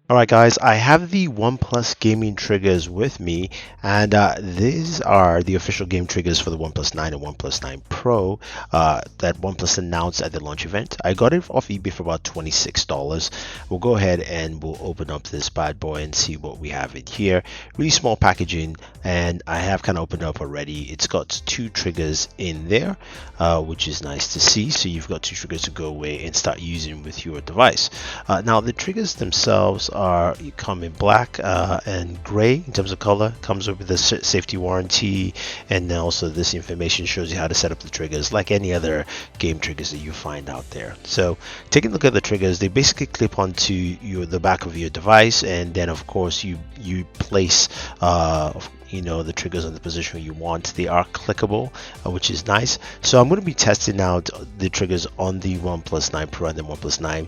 Alright guys, I have the OnePlus gaming triggers with me, and these are the official game triggers for the OnePlus 9 and OnePlus 9 Pro that OnePlus announced at the launch event. I got it off eBay for about $26. We'll go ahead and we'll open up this bad boy and see what we have in here. Really small packaging, and I have kind of opened up already. It's got two triggers in there, which is nice to see. So you've got two triggers to go away and start using with your device. Now the triggers themselves you come in black and gray in terms of color. Comes with the safety warranty, and then also this information shows you how to set up the triggers like any other game triggers that you find out there. So taking a look at the triggers, they basically clip onto the back of your device, and then of course you place the triggers on the position you want. They are clickable, which is nice. So I'm going to be testing out the triggers on the OnePlus 9 Pro and the OnePlus 9,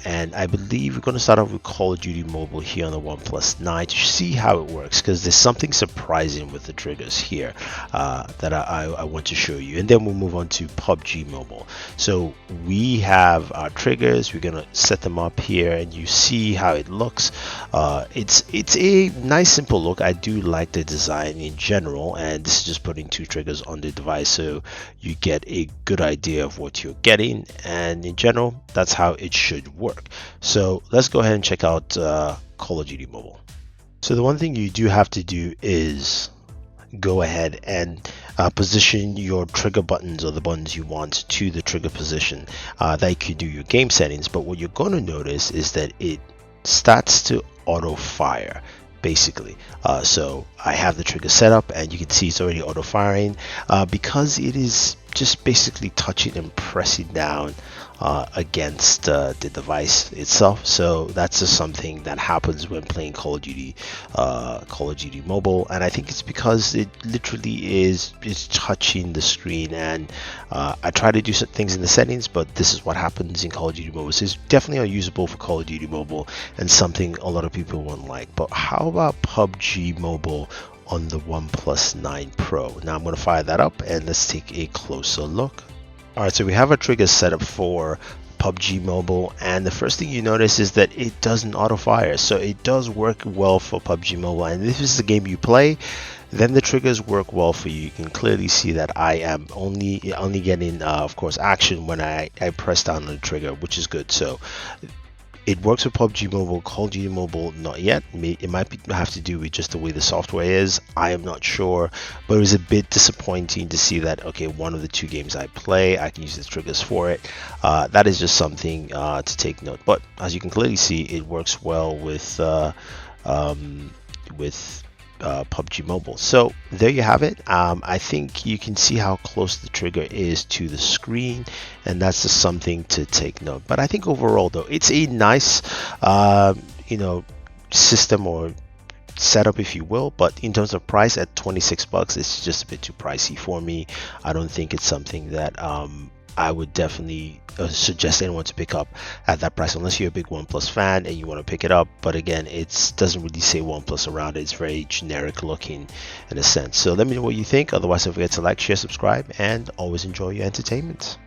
and I believe we're going to start off with COD Mobile here on the OnePlus 9 to see how it works, because there's something surprising with the triggers here that I want to show you, and then we'll move on to PUBG Mobile. So we have our triggers. We're going to set them up here, and you see how it looks. It's a nice simple look. I do like the design in general, and this is just putting two triggers on the device so you get a good idea of what you're getting, and in general that's how it should work. So let's go ahead and check out Call of Duty Mobile. So the one thing you do have to do is go ahead and position your trigger buttons, or the buttons you want, to the trigger position that you can do your game settings. But what you're going to notice is that it starts to auto fire basically. So I have the trigger set up, and you can see it's already auto firing because it is just basically touching and pressing down against the device itself. So that's just something that happens when playing Call of Duty Mobile, and I think it's because it literally is touching the screen. And I try to do some things in the settings, but this is what happens in Call of Duty Mobile. So it's definitely unusable for Call of Duty Mobile, and something a lot of people won't like. But how about PUBG Mobile on the OnePlus 9 Pro? Now I'm going to fire that up, and let's take a closer look. Alright, so we have a trigger set up for PUBG Mobile, and the first thing you notice is that it doesn't auto fire. So it does work well for PUBG Mobile, and if this is the game you play, then the triggers work well for you. You can clearly see that I am only getting of course action when I press down on the trigger, which is good. So it works with PUBG Mobile. Call of Duty Mobile, not yet. It might have to do with just the way the software is. I am not sure, but it was a bit disappointing to see that, okay, one of the two games I play, I can use the triggers for it. That is just something to take note. But as you can clearly see, it works well with PUBG Mobile. So there you have it. I think you can see how close the trigger is to the screen, and that's just something to take note. But I think overall though, it's a nice system or setup, if you will. But in terms of price, at $26, it's just a bit too pricey for me. I don't think it's something that I would definitely suggest anyone to pick up at that price, unless you're a big OnePlus fan and you want to pick it up. But again, it doesn't really say OnePlus around it. It's very generic looking in a sense. So let me know what you think. Otherwise, don't forget to like, share, subscribe, and always enjoy your entertainment.